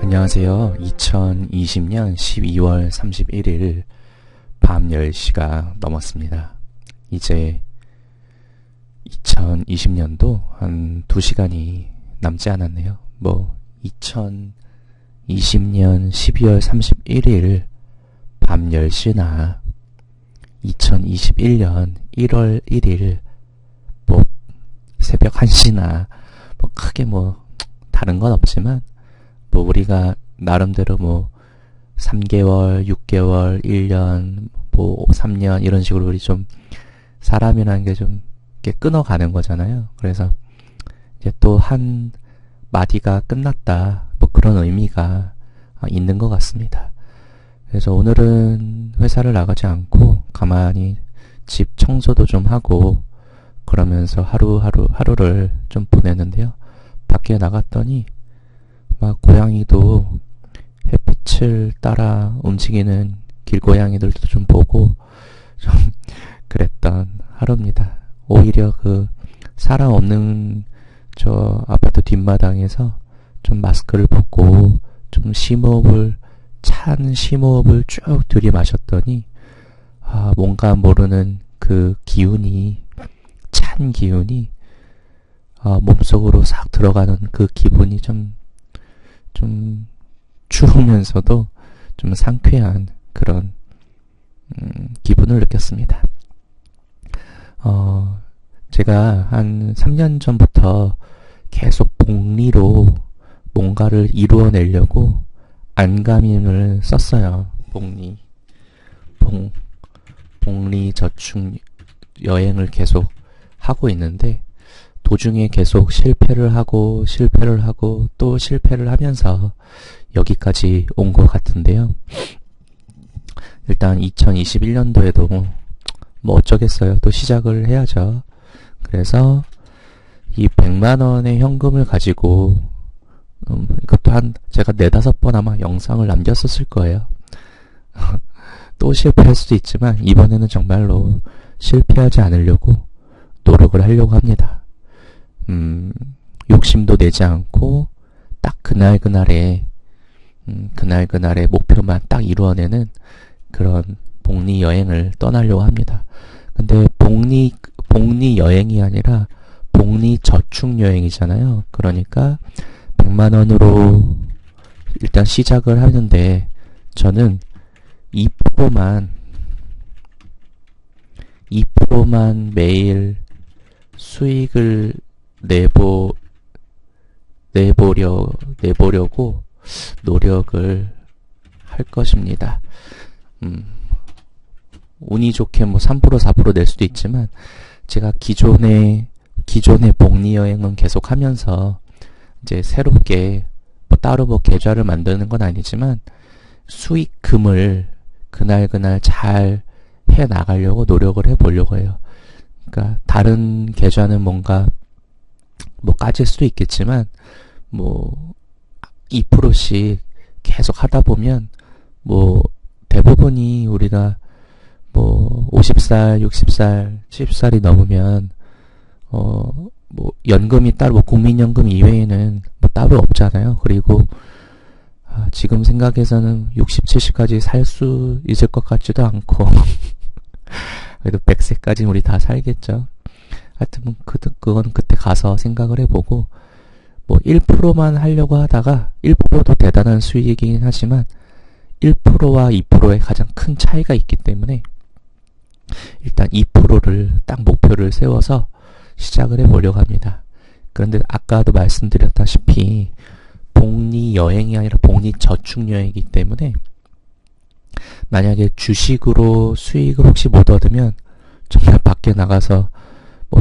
안녕하세요. 2020년 12월 31일 밤 10시가 넘었습니다. 이제 2020년도 한 2시간이 남지 않았네요. 2020년 12월 31일 밤 10시나 2021년 1월 1일 새벽 1시나 크게 다른 건 없지만 우리가 나름대로 3개월, 6개월, 1년, 3년 이런 식으로 우리 좀 사람이라는 게 좀 이렇게 끊어가는 거잖아요. 그래서 이제 또 한 마디가 끝났다, 그런 의미가 있는 것 같습니다. 그래서 오늘은 회사를 나가지 않고 가만히 집 청소도 좀 하고 그러면서 하루를 좀 보냈는데요. 밖에 나갔더니 고양이도 햇빛을 따라 움직이는 길고양이들도 좀 보고 좀 그랬던 하루입니다. 오히려 사람 없는 저 아파트 뒷마당에서 좀 마스크를 벗고 좀 찬 심호흡을 쭉 들이마셨더니 뭔가 모르는 찬 기운이 몸속으로 싹 들어가는 그 기분이 좀 추우면서도 좀 상쾌한 그런 기분을 느꼈습니다. 제가 한 3년 전부터 계속 복리로 뭔가를 이루어내려고 안간힘을 썼어요. 복리 저축 여행을 계속 하고 있는데 도중에 계속 실패를 하고 또 실패를 하면서 여기까지 온 것 같은데요. 일단 2021년도에도 어쩌겠어요. 또 시작을 해야죠. 그래서 이 100만원의 현금을 가지고 이것도 제가 4-5번 아마 영상을 남겼었을 거예요. 또 실패할 수도 있지만 이번에는 정말로 실패하지 않으려고 노력을 하려고 합니다. 욕심도 내지 않고 딱 그날그날의 목표만 딱 이루어내는 그런 복리 여행을 떠나려고 합니다. 근데 복리 여행이 아니라 복리 저축 여행이잖아요. 그러니까 100만원으로 일단 시작을 하는데 저는 2%만 매일 수익을 내보려고 노력을 할 것입니다. 운이 좋게 3%, 4% 낼 수도 있지만 제가 기존의 복리 여행은 계속 하면서 이제 새롭게 따로 계좌를 만드는 건 아니지만 수익금을 그날 잘 해 나가려고 노력을 해보려고 해요. 그러니까 다른 계좌는 뭔가 까질 수도 있겠지만 2%씩 계속 하다 보면 대부분이 우리가 50살, 60살, 70살이 넘으면 연금이 따로 국민연금 이외에는 따로 없잖아요. 그리고 지금 생각해서는 60, 70까지 살 수 있을 것 같지도 않고 그래도 100세까지 우리 다 살겠죠. 하여튼 그건 그때 가서 생각을 해보고 1%만 하려고 하다가 1%도 대단한 수익이긴 하지만 1%와 2%의 가장 큰 차이가 있기 때문에 일단 2%를 딱 목표를 세워서 시작을 해보려고 합니다. 그런데 아까도 말씀드렸다시피 복리 여행이 아니라 복리 저축 여행이기 때문에 만약에 주식으로 수익을 혹시 못 얻으면 정말 밖에 나가서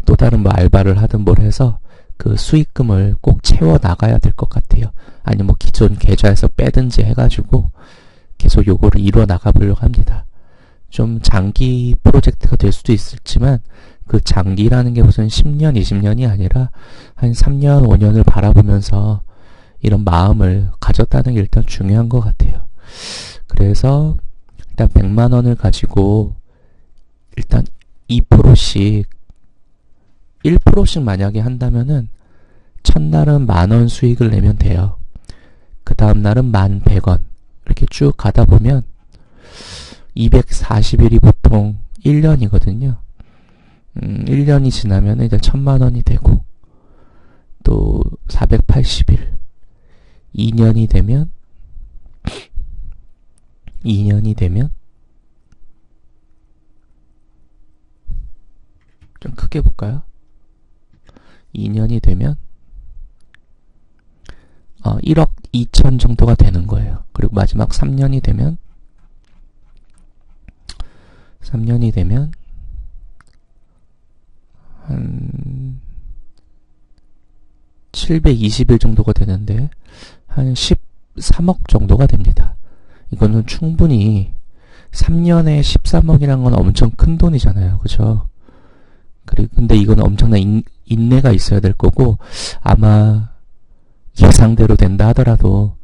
또 다른 알바를 하든 뭘 해서 그 수익금을 꼭 채워 나가야 될 것 같아요. 아니면 기존 계좌에서 빼든지 해가지고 계속 요거를 이루어 나가보려고 합니다. 좀 장기 프로젝트가 될 수도 있을지만 그 장기라는 게 무슨 10년, 20년이 아니라 한 3년, 5년을 바라보면서 이런 마음을 가졌다는 게 일단 중요한 것 같아요. 그래서 일단 100만원을 가지고 일단 2%씩 1%씩 만약에 한다면은 첫날은 10,000원 수익을 내면 돼요. 그 다음날은 11,100원. 이렇게 쭉 가다 보면 240일이 보통 1년이거든요. 1년이 지나면 이제 1,000만원이 되고, 또 480일. 2년이 되면 좀 크게 볼까요? 2년이 되면 1억 2천 정도가 되는 거예요. 그리고 마지막 3년이 되면 한 720일 정도가 되는데 한 13억 정도가 됩니다. 이거는 충분히 3년에 13억이란 건 엄청 큰 돈이잖아요. 그죠? 근데 이건 엄청난 인내가 있어야 될 거고, 아마 예상대로 된다 하더라도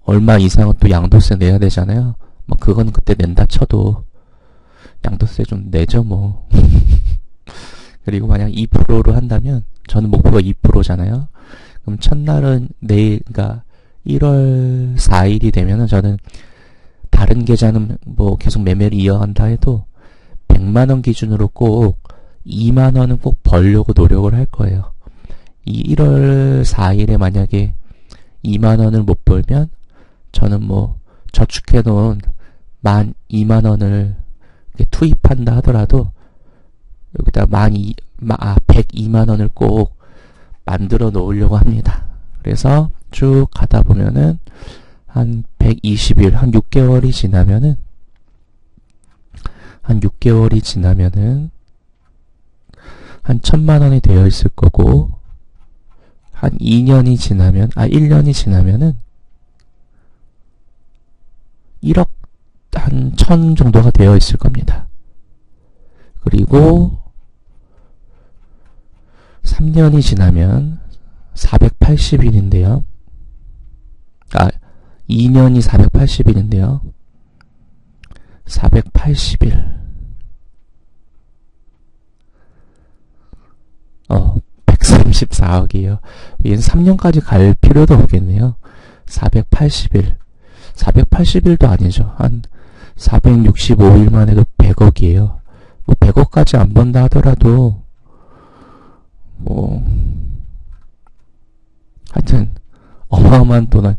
얼마 이상은 또 양도세 내야 되잖아요. 뭐 그건 그때 낸다 쳐도 양도세 좀 내죠 뭐. 그리고 만약 2%로 한다면, 저는 목표가 2%잖아요. 그럼 첫날은 내일, 그러니까 1월 4일이 되면은 저는 다른 계좌는 뭐 계속 매매를 이어간다 해도 100만원 기준으로 꼭 2만원은 꼭 벌려고 노력을 할 거예요. 이 1월 4일에 만약에 2만원을 못 벌면 저는 뭐 저축해 놓은 2만원을 투입한다 하더라도 여기다 102만원을 꼭 만들어 놓으려고 합니다. 그래서 쭉 가다 보면은 한 120일, 한 6개월이 지나면은 한 1,000만원이 되어 있을 거고, 한 1년이 지나면은 1억 한 1,000 정도가 되어 있을 겁니다. 그리고 3년이 지나면 480일인데요. 2년이 480일인데요. 480일. 134억이에요. 얘는 3년까지 갈 필요도 없겠네요. 480일. 480일도 아니죠. 한 465일만 해도 100억이에요. 뭐 100억까지 안 번다 하더라도 하여튼 어마어마한 돈을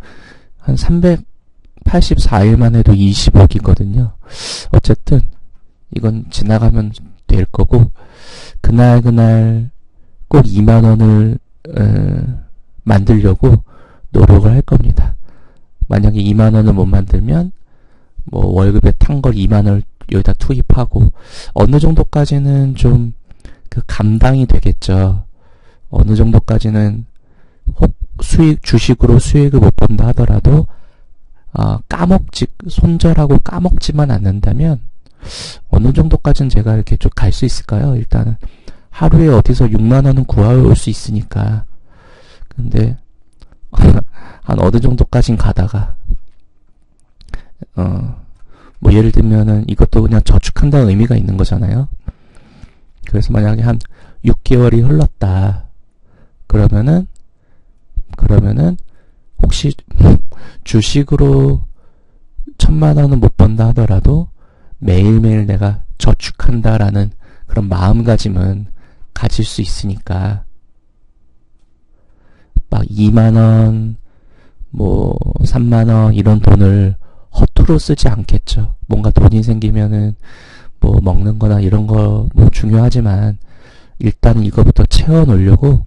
한 384일만 해도 20억이거든요. 어쨌든 이건 지나가면 될 거고, 그날 꼭 2만원을 만들려고 노력을 할 겁니다. 만약에 2만원을 못 만들면 뭐 월급에 탄 걸 2만원을 여기다 투입하고, 어느 정도까지는 좀 감당이 되겠죠. 어느 정도까지는 혹 주식으로 수익을 못 본다 하더라도 손절하고 까먹지만 않는다면 어느 정도까지는 제가 이렇게 쭉 갈 수 있을까요? 일단은 하루에 어디서 6만원은 구해올 수 있으니까. 근데 한 어느 정도까진 가다가 뭐 예를 들면은 이것도 그냥 저축한다는 의미가 있는 거잖아요. 그래서 만약에 한 6개월이 흘렀다 그러면은 혹시 주식으로 1,000만원은 못 번다 하더라도 매일매일 내가 저축한다라는 그런 마음가짐은 가질 수 있으니까, 막 2만원, 뭐 3만원 이런 돈을 허투루 쓰지 않겠죠. 뭔가 돈이 생기면은 뭐 먹는 거나 이런 거 뭐 중요하지만 일단 이거부터 채워 놓으려고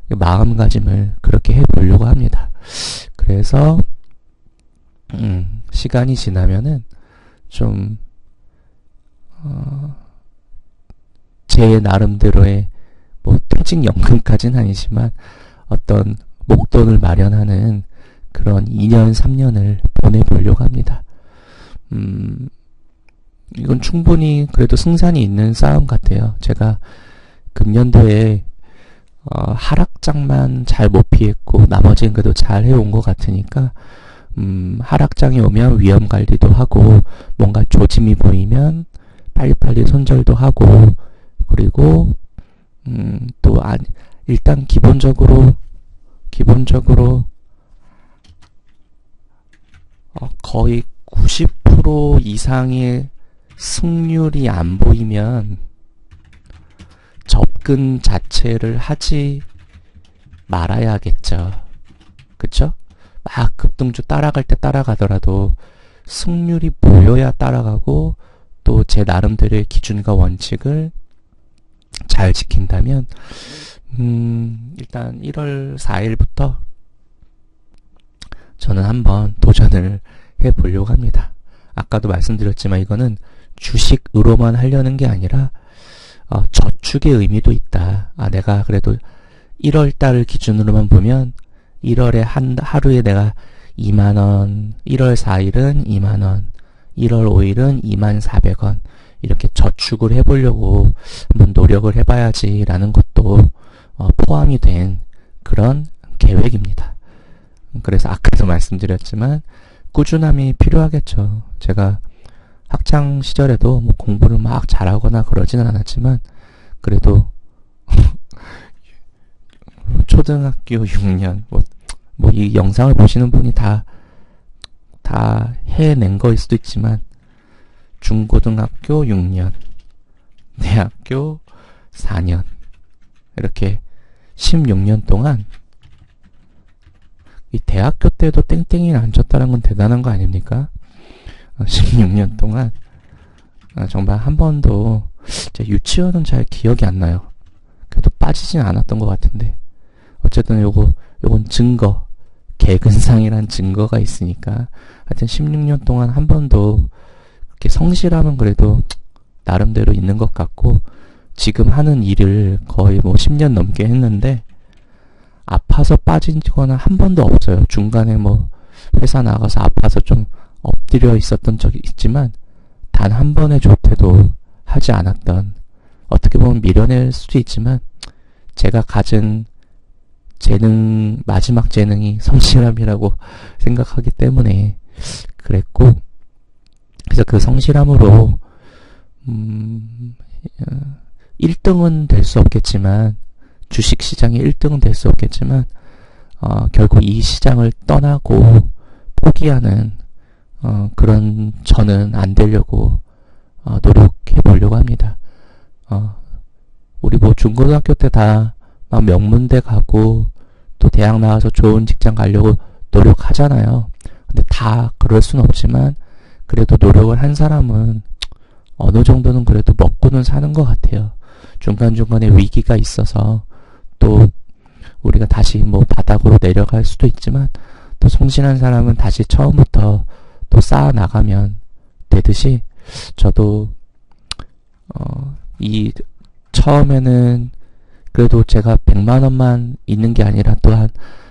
마음가짐을 그렇게 해보려고 합니다. 그래서 시간이 지나면은 좀 제 나름대로의 뭐 퇴직연금까지는 아니지만 어떤 목돈을 마련하는 그런 2년, 3년을 보내보려고 합니다. 이건 충분히 그래도 승산이 있는 싸움 같아요. 제가 금년도에 하락장만 잘 못 피했고 나머지는 그래도 잘 해온 것 같으니까 하락장이 오면 위험 관리도 하고 뭔가 조짐이 보이면 빨리빨리 손절도 하고, 그리고 일단 기본적으로 거의 90% 이상의 승률이 안 보이면 접근 자체를 하지 말아야겠죠. 그쵸? 막 급등주 따라갈 때 따라가더라도 승률이 보여야 따라가고 또 제 나름대로의 기준과 원칙을 잘 지킨다면 일단 1월 4일부터 저는 한번 도전을 해보려고 합니다. 아까도 말씀드렸지만 이거는 주식으로만 하려는 게 아니라 저축의 의미도 있다. 내가 그래도 1월 달을 기준으로만 보면 1월에 하루에 내가 2만원, 1월 4일은 2만원, 1월 5일은 24,000원 이렇게 저축을 해보려고 한번 노력을 해봐야지라는 것도 포함이 된 그런 계획입니다. 그래서 아까도 말씀드렸지만 꾸준함이 필요하겠죠. 제가 학창 시절에도 뭐 공부를 막 잘하거나 그러지는 않았지만 그래도 초등학교 6년 뭐 이 영상을 보시는 분이 다 해낸 거일 수도 있지만 중고등학교 6년, 대학교 4년 이렇게 16년 동안 이 대학교 때도 땡땡이를 안 쳤다는 건 대단한 거 아닙니까? 16년 동안 정말 한 번도 제 유치원은 잘 기억이 안 나요. 그래도 빠지진 않았던 것 같은데 어쨌든 요건 증거, 개근상이란 증거가 있으니까 하여튼 16년 동안 한 번도 그렇게 성실함은 그래도 나름대로 있는 것 같고 지금 하는 일을 거의 뭐 10년 넘게 했는데 아파서 빠진 거는 한 번도 없어요. 중간에 뭐 회사 나가서 아파서 좀 엎드려 있었던 적이 있지만 단 한 번의 조퇴도 하지 않았던, 어떻게 보면 미련일 수도 있지만 제가 가진 마지막 재능이 성실함이라고 생각하기 때문에 그랬고, 그래서 그 성실함으로 1등은 될 수 없겠지만, 주식시장의 1등은 될 수 없겠지만 결국 이 시장을 떠나고 포기하는 그런 저는 안 되려고 노력해 보려고 합니다. 우리 뭐 중고등학교 때 다 막 명문대 가고 또 대학 나와서 좋은 직장 가려고 노력하잖아요. 근데 다 그럴 순 없지만 그래도 노력을 한 사람은 어느 정도는 그래도 먹고는 사는 것 같아요. 중간중간에 위기가 있어서 또 우리가 다시 뭐 바닥으로 내려갈 수도 있지만 또 성실한 사람은 다시 처음부터 또 쌓아 나가면 되듯이 저도 이 처음에는 그래도 제가 100만 원만 있는 게 아니라 또 한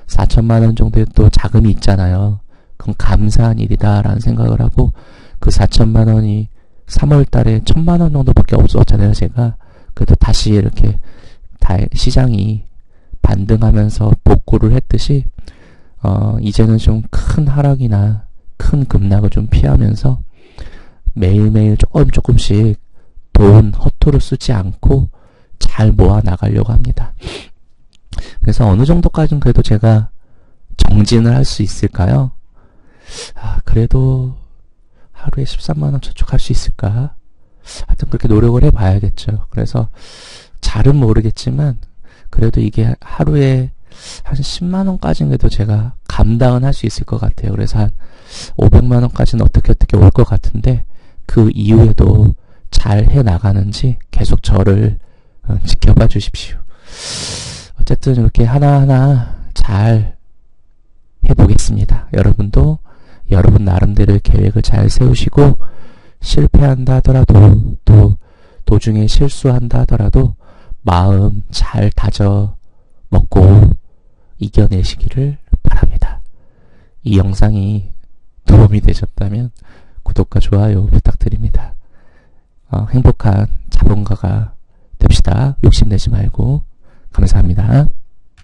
4천만 원 정도의 또 자금이 있잖아요. 그건 감사한 일이다라는 생각을 하고 그 4천만 원이 3월 달에 1,000만 원 정도밖에 없었잖아요, 제가. 그래도 다시 이렇게 시장이 반등하면서 복구를 했듯이 이제는 좀 큰 하락이나 큰 급락을 좀 피하면서 매일매일 조금씩 돈 허투루 쓰지 않고 잘 모아 나가려고 합니다. 그래서 어느 정도까지는 그래도 제가 정진을 할 수 있을까요? 그래도 하루에 13만 원 저축할 수 있을까? 하여튼 그렇게 노력을 해봐야겠죠. 그래서 잘은 모르겠지만 그래도 이게 하루에 한 10만 원까지는 그래도 제가 감당은 할 수 있을 것 같아요. 그래서 한 500만 원까지는 어떻게 올 것 같은데 그 이후에도 잘 해나가는지 계속 저를 지켜봐 주십시오. 어쨌든 이렇게 하나하나 잘 해보겠습니다. 여러분도 여러분 나름대로의 계획을 잘 세우시고 실패한다 하더라도 또 도중에 실수한다 하더라도 마음 잘 다져 먹고 이겨내시기를 바랍니다. 이 영상이 도움이 되셨다면 구독과 좋아요 부탁드립니다. 행복한 자본가가 됩시다. 욕심내지 말고. 감사합니다.